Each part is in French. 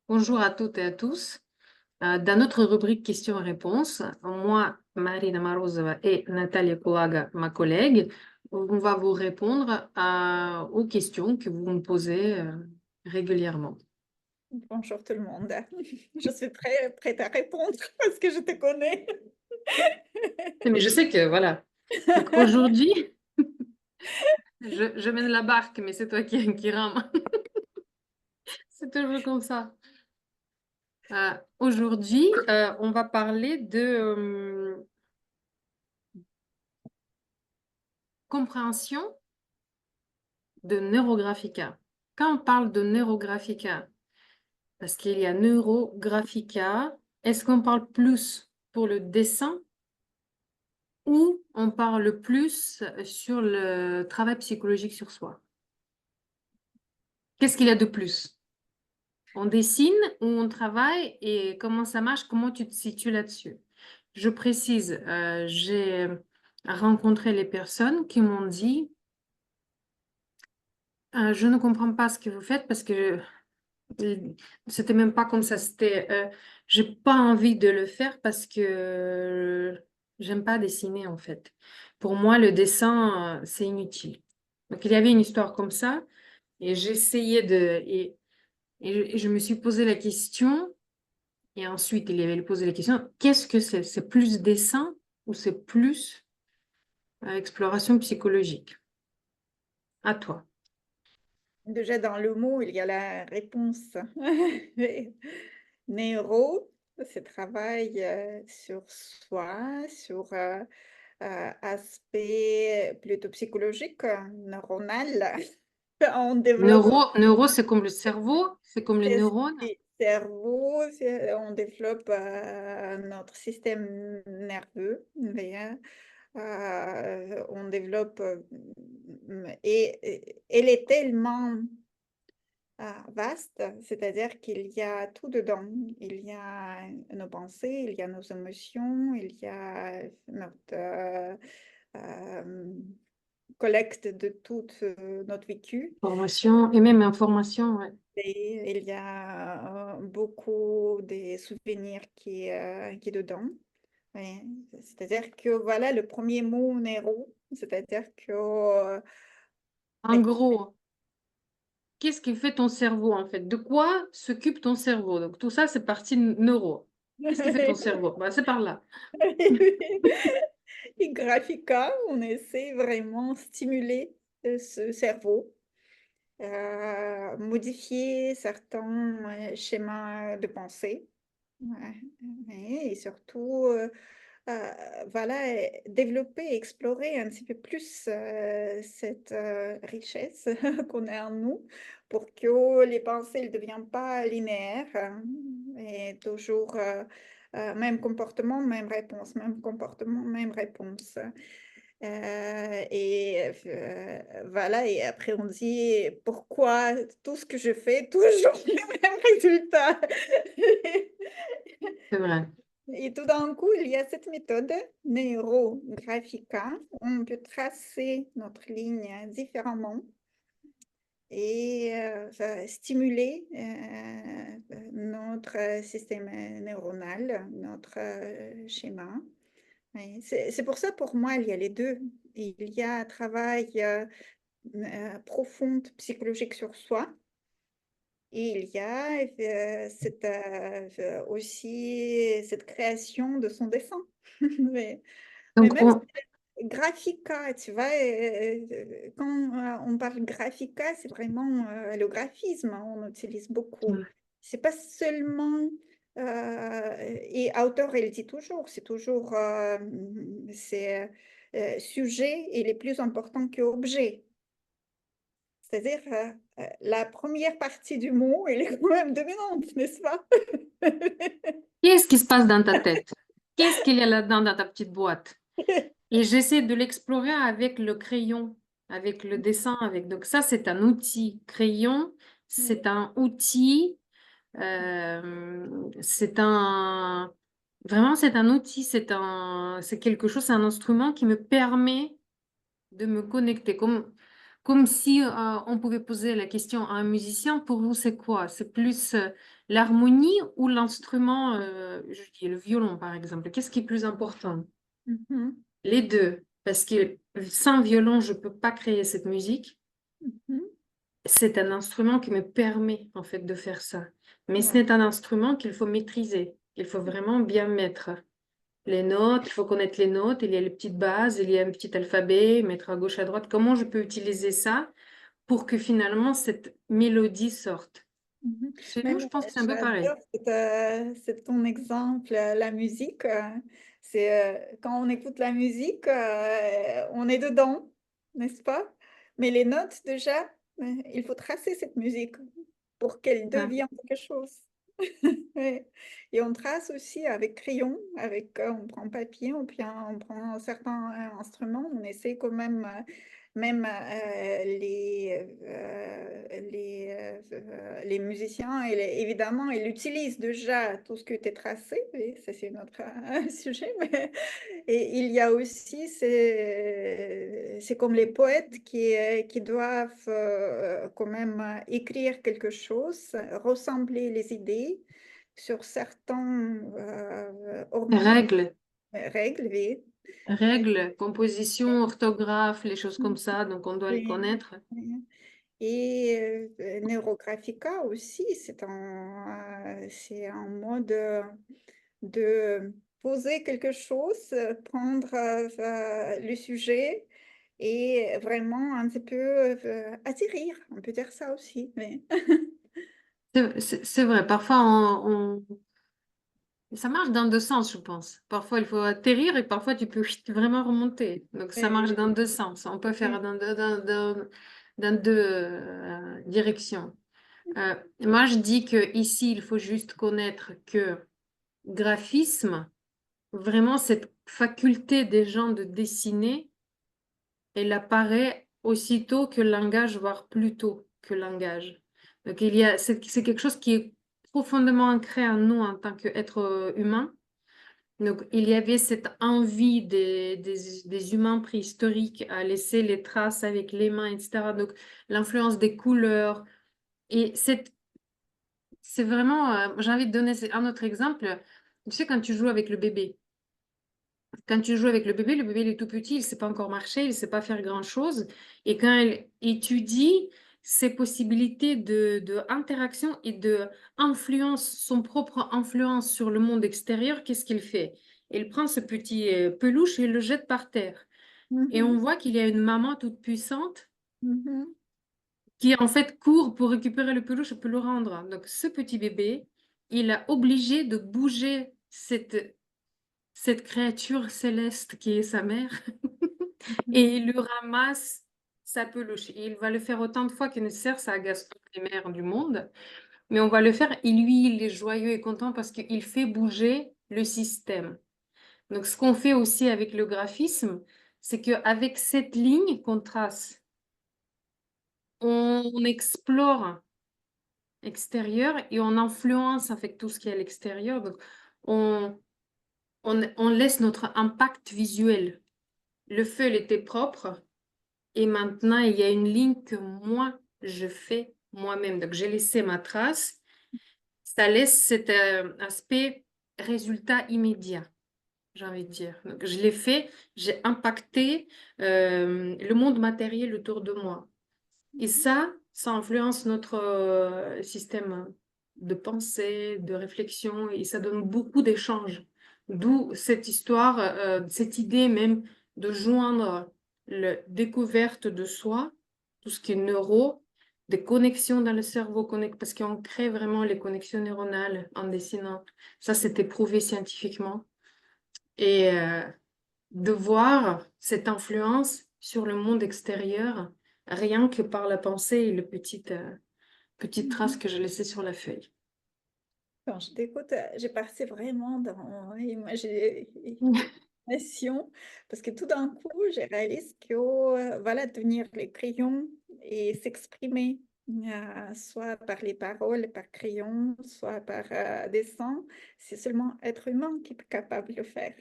Bonjour à toutes et à tous. Dans notre rubrique questions-réponses, moi, Marina Marozova et Natalia Kulaga, ma collègue, on va vous répondre aux questions que vous me posez régulièrement. Bonjour tout le monde. Je suis prête à répondre parce que je te connais. Mais je sais que, voilà. Donc aujourd'hui, je mène la barque, mais c'est toi qui rame. C'est toujours comme ça. Aujourd'hui, on va parler de compréhension de Neurographica. Quand on parle de Neurographica, parce qu'il y a Neurographica, est-ce qu'on parle plus pour le dessin ou on parle plus sur le travail psychologique sur soi? Qu'est-ce qu'il y a de plus? On dessine ou on travaille et comment ça marche? Comment tu te situes là-dessus? Je précise, j'ai rencontré les personnes qui m'ont dit, je ne comprends pas ce que vous faites parce que c'était même pas comme ça. C'était, j'ai pas envie de le faire parce que j'aime pas dessiner en fait. Pour moi, le dessin, c'est inutile. Donc il y avait une histoire comme ça et j'essayais et je me suis posé la question et ensuite il y avait posé la question, qu'est-ce que c'est? C'est plus dessin ou c'est plus exploration psychologique? À toi. Déjà dans le mot, il y a la réponse. Neuro, c'est travail sur soi, sur aspect plutôt psychologique, neuronal. On développe Neuro, c'est comme le cerveau, c'est comme les neurones. le cerveau, on développe notre système nerveux. On développe et elle est tellement vaste, c'est-à-dire qu'il y a tout dedans. Il y a nos pensées, il y a nos émotions, il y a notre euh, collecte de tout notre vécu. Formation et même information, ouais. Et il y a beaucoup des souvenirs qui est dedans. Oui. C'est-à-dire que voilà le premier mot Nero, c'est-à-dire que En gros, qu'est-ce qui fait ton cerveau en fait? De quoi s'occupe ton cerveau? Donc tout ça, c'est partie neuro. Qu'est-ce qui fait ton cerveau? Bah, c'est par là. et Graphica, on essaie vraiment stimuler ce cerveau, modifier certains schémas de pensée. Ouais, ouais, et surtout, voilà, développer, explorer un petit peu plus cette richesse qu'on a en nous pour que les pensées ne deviennent pas linéaires hein, et toujours même comportement, même réponse, même comportement, même réponse. Voilà, et après on dit pourquoi tout ce que je fais, toujours les mêmes résultats. C'est vrai. Et tout d'un coup, il y a cette méthode neurographica. On peut tracer notre ligne différemment et stimuler notre système neuronal, notre schéma. Oui, c'est pour ça, pour moi, il y a les deux. Il y a un travail profond psychologique sur soi et il y a aussi cette création de son dessin. Mais, mais Donc même Graphica, tu vois, quand on parle Graphica, c'est vraiment le graphisme, hein, on utilise beaucoup. C'est pas seulement, et auteur, il dit toujours, c'est toujours, c'est sujet, il est plus important que objet. C'est-à-dire, la première partie du mot, elle est quand même dominante, n'est-ce pas? qu'est-ce qui se passe dans ta tête? Qu'est-ce qu'il y a là-dedans dans ta petite boîte? Et j'essaie de l'explorer avec le crayon, avec le dessin, avec. Donc ça, c'est un outil. Crayon, c'est un outil. C'est un. Vraiment, c'est un outil. C'est quelque chose. C'est un instrument qui me permet de me connecter. Comme comme si on pouvait poser la question à un musicien, pour vous, c'est quoi? C'est plus l'harmonie ou l'instrument, je dis le violon par exemple. Qu'est-ce qui est plus important? Mhm, Les deux, parce que sans violon, je ne peux pas créer cette musique. mhm. C'est un instrument qui me permet en fait de faire ça. Mais ce Ouais. n'est un instrument qu'il faut maîtriser. Il faut vraiment bien mettre les notes, il faut connaître les notes, il y a les petites bases, il y a un petit alphabet, mettre à gauche, à droite. Comment je peux utiliser ça pour que finalement cette mélodie sorte? Mhm. Chez nous, Même, je pense que c'est un peu pareil. j'adore c'est ton exemple, la musique. C'est quand on écoute la musique, on est dedans, n'est-ce pas? Mais les notes, déjà, il faut tracer cette musique pour qu'elle Ça. devienne quelque chose. Ouais. Et on trace aussi avec crayon, on prend papier, on prend certains instruments, on essaie quand même, les musiciens, évidemment, ils utilisent déjà tout ce qui était tracé, et ça c'est notre sujet, mais et il y a aussi, c'est comme les poètes qui doivent quand même écrire quelque chose, rassembler les idées sur certains Règles, règles, oui. règles, composition, orthographe, les choses comme ça, donc on doit les Oui. connaître. Et Neurographica aussi, c'est un mode de poser quelque chose, prendre le sujet et vraiment un petit peu atterrir, on peut dire ça aussi. Mais... C'est vrai, parfois ça marche dans deux sens, je pense. Parfois il faut atterrir et parfois tu peux vraiment remonter. Donc ça marche mais- dans deux sens. On peut faire mais- dans deux directions. Moi je dis que ici il faut juste connaître que graphisme, vraiment cette faculté des gens de dessiner, elle apparaît aussitôt que le langage, voire plus tôt que le langage. Donc, c'est quelque chose qui est profondément ancré en nous en tant qu'être humain. Donc, il y avait cette envie des humains préhistoriques à laisser les traces avec les mains, etc. Donc, l'influence des couleurs. Et c'est vraiment, j'ai envie de donner un autre exemple. Tu sais, quand tu joues avec le bébé, quand tu joues avec le bébé il est tout petit, il ne sait pas encore marcher, il ne sait pas faire grand-chose. Et quand il étudie ses possibilités de interaction et de influence, son propre influence sur le monde extérieur, qu'est-ce qu'il fait? Il prend ce petit peluche et il le jette par terre. Et on Mhm, voit qu'il y a une maman toute puissante mhm, qui en fait court pour récupérer le peluche et peut le rendre. Donc ce petit bébé, il a obligé de bouger cette créature céleste qui est sa mère mhm, et il lui ramasse sa peluche. Et il va le faire autant de fois qu'il nécessaire, ça agace toutes les mères du monde, mais on va le faire et lui, il est joyeux et content parce qu'il fait bouger le système. Donc, ce qu'on fait aussi avec le graphisme, c'est qu'avec cette ligne qu'on trace, on explore extérieur et on influence avec tout ce qui est à l'extérieur. Donc, on, on laisse notre impact visuel. Le feu, il était propre. Et maintenant, il y a une ligne que moi, je fais moi-même. Donc, j'ai laissé ma trace. Ça laisse cet aspect résultat immédiat, j'ai envie de dire. Donc, je l'ai fait, j'ai impacté le monde matériel autour de moi. Et ça influence notre système de pensée, de réflexion, et ça donne beaucoup d'échanges. D'où cette histoire, cette idée même de joindre la découverte de soi, tout ce qui est neuro, des connexions dans le cerveau, parce qu'on crée vraiment les connexions neuronales en dessinant. Ça, c'est prouvé scientifiquement. Et de voir cette influence sur le monde extérieur, rien que par la pensée et le petite trace mhm. que je laissais sur la feuille. Quand je t'écoute, j'ai passé vraiment dans l'imagination parce que tout d'un coup, j'ai réalisé que voilà, tenir les crayons et s'exprimer, soit par les paroles, par crayon, soit par dessin, c'est seulement être humain qui est capable de le faire.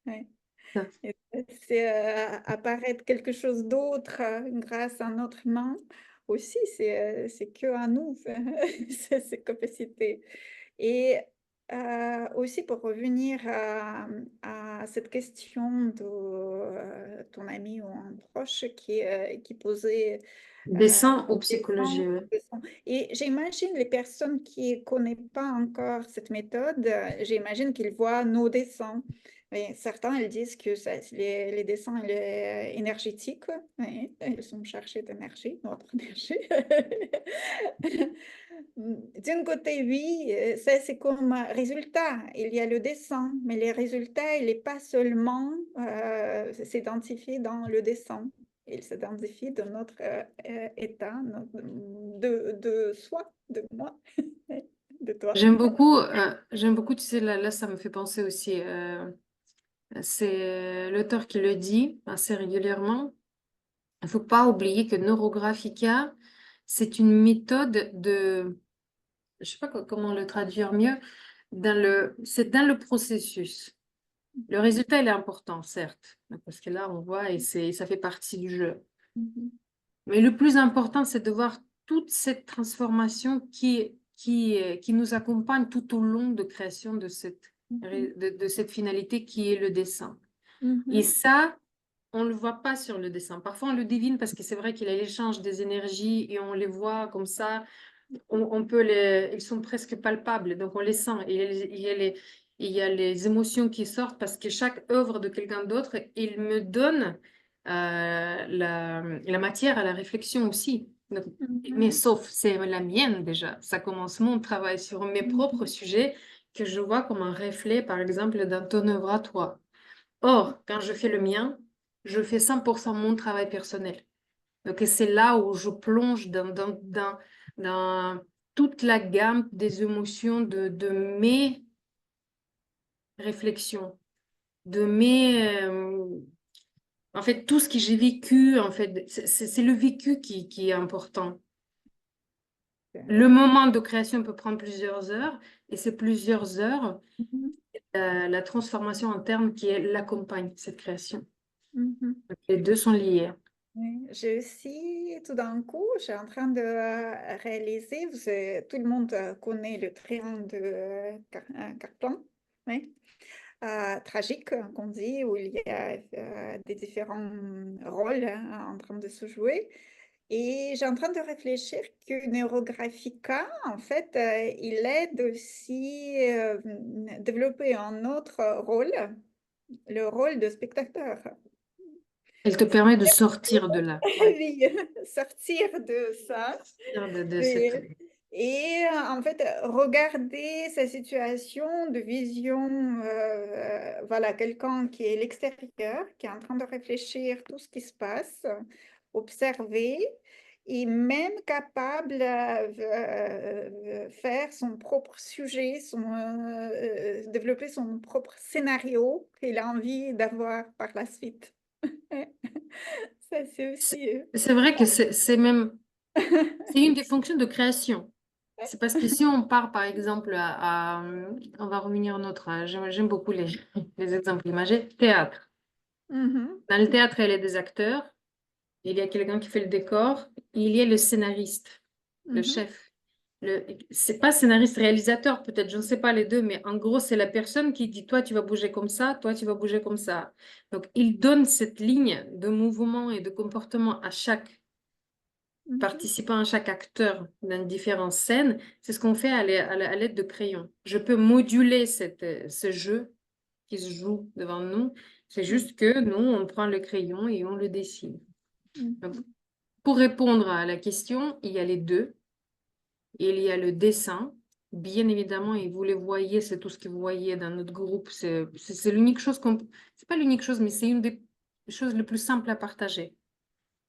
Ouais. Ça. C'est apparaître quelque chose d'autre grâce à notre main aussi, c'est que à nous, ces capacités. Et aussi pour revenir à cette question de ton ami ou un proche qui posait Dessin ou des psychologie, sons, ouais. des sons. Et j'imagine les personnes qui ne connaissent pas encore cette méthode, j'imagine qu'ils voient nos dessins. Et certains, ils disent que les dessins énergétiques, oui, ils sont chargés d'énergie, notre énergie. D'un côté, oui, ça c'est comme résultat. Il y a le dessin, mais les résultats, il n'est pas seulement s'identifier dans le dessin. Il s'identifie de notre état, de soi, de moi, de toi. J'aime beaucoup, tu sais, là, ça me fait penser aussi, c'est l'auteur qui le dit assez régulièrement. Il ne faut pas oublier que Neurographica, c'est une méthode de, je ne sais pas comment le traduire mieux, c'est dans le processus. Le résultat, il est important, certes, parce que là, on voit et ça fait partie du jeu. Mhm, Mais le plus important, c'est de voir toute cette transformation qui nous accompagne tout au long de création mhm, de cette finalité qui est le dessin. Et mhm, ça, on ne le voit pas sur le dessin. Parfois, on le devine parce que c'est vrai qu'il y a l'échange des énergies et on les voit comme ça. Ils sont presque palpables, donc on les sent. Et il y a les émotions qui sortent parce que chaque œuvre de quelqu'un d'autre, il me donne la matière à la réflexion aussi. Donc, mais mhm, sauf, c'est la mienne déjà. Ça commence mon travail sur mes propres mhm, sujets que je vois comme un reflet, par exemple, dans ton œuvre à toi. Or, quand je fais le mien, je fais 100% mon travail personnel. Donc, et c'est là où je plonge dans toute la gamme des émotions de mes réflexions, de mes... en fait, tout ce que j'ai vécu, en fait, c'est le vécu qui est important. Le moment de création peut prendre plusieurs heures, et c'est plusieurs heures, mhm, la transformation interne qui est l'accompagne, cette création. mhm. Donc, les deux sont liés. Oui, je aussi, tout d'un coup, je suis en train de réaliser, tout le monde connaît le triangle de Cartan, oui, tragique, qu'on dit, où il y a des différents rôles hein, en train de se jouer. Et j'ai en train de réfléchir que Neurographica, en fait, il aide aussi développer un autre rôle, le rôle de spectateur. Elle te permet de sortir de là, ouais. Oui, sortir de ça De cette... et, en fait regarder sa situation de vision, voilà, quelqu'un qui est l'extérieur, qui est en train de réfléchir tout ce qui se passe, observer et même capable de faire son propre sujet, développer son propre scénario qu'il a envie d'avoir par la suite. Ça, c'est C'est aussi. c'est vrai que c'est même... C'est une des fonctions de création. C'est parce que si on part, par exemple, on va revenir à notre... J'aime beaucoup les exemples imagés. Théâtre. Mhm, Dans le théâtre, il y a des acteurs, il y a quelqu'un qui fait le décor, il y a le scénariste, le mhm, chef. C'est pas scénariste réalisateur, peut-être, je ne sais pas les deux, mais en gros, c'est la personne qui dit, toi, tu vas bouger comme ça, toi, tu vas bouger comme ça. Donc, il donne cette ligne de mouvement et de comportement à chaque mhm, participant, à chaque acteur dans différentes scènes. C'est ce qu'on fait à l'aide de crayons. Je peux moduler ce jeu qui se joue devant nous. C'est juste que nous, on prend le crayon et on le dessine. Donc, mhm, pour répondre à la question, il y a les deux. Il y a le dessin, bien évidemment, et vous les voyez, c'est tout ce que vous voyez dans notre groupe. C'est l'unique chose qu'on... C'est pas l'unique chose, mais c'est une des choses les plus simples à partager.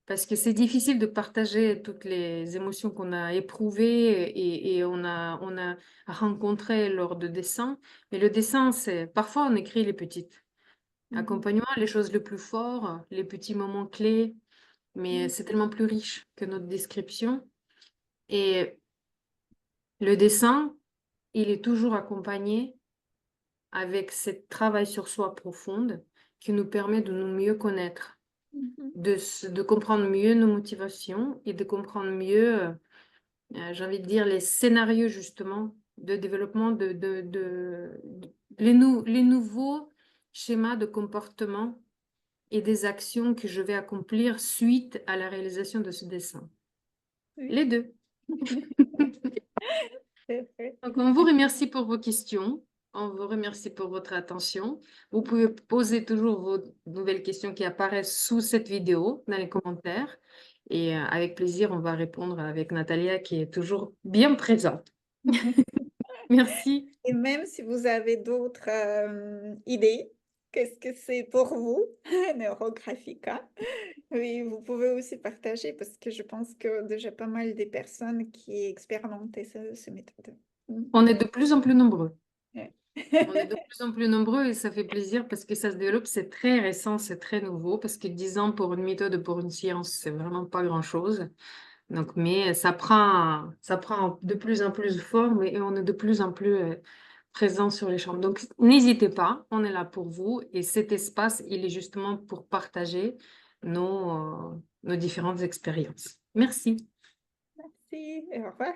Parce que c'est difficile de partager toutes les émotions qu'on a éprouvées et on a rencontrées lors de dessins. Mais le dessin, c'est... Parfois, on écrit les petites. mhm, Accompagnement, les choses les plus fortes, les petits moments clés. Mais mhm, c'est tellement plus riche que notre description. Et le dessin, il est toujours accompagné avec ce travail sur soi profonde qui nous permet de nous mieux connaître, Mhm. de comprendre mieux nos motivations et de comprendre mieux, j'ai envie de dire, les scénarios justement de développement les nouveaux schémas de comportement et des actions que je vais accomplir suite à la réalisation de ce dessin. Oui, Les deux. c'est vrai. Donc, on vous remercie pour vos questions. On vous remercie pour votre attention. Vous pouvez poser toujours vos nouvelles questions qui apparaissent sous cette vidéo dans les commentaires. Et avec plaisir, on va répondre avec Natalia qui est toujours bien présente. Merci. Et même si vous avez d'autres idées, qu'est-ce que c'est pour vous, Neurographica? Oui, vous pouvez aussi partager parce que je pense que déjà pas mal des personnes qui expérimentaient ce méthode. On est de plus en plus nombreux. Ouais. On est de plus en plus nombreux et ça fait plaisir parce que ça se développe. C'est très récent, c'est très nouveau parce que 10 ans pour une méthode, pour une science, c'est vraiment pas grand-chose. Donc, mais ça prend de plus en plus de forme et on est de plus en plus présent sur les champs. Donc, n'hésitez pas, on est là pour vous et cet espace, il est justement pour partager nos différentes expériences. Merci. Merci et au revoir.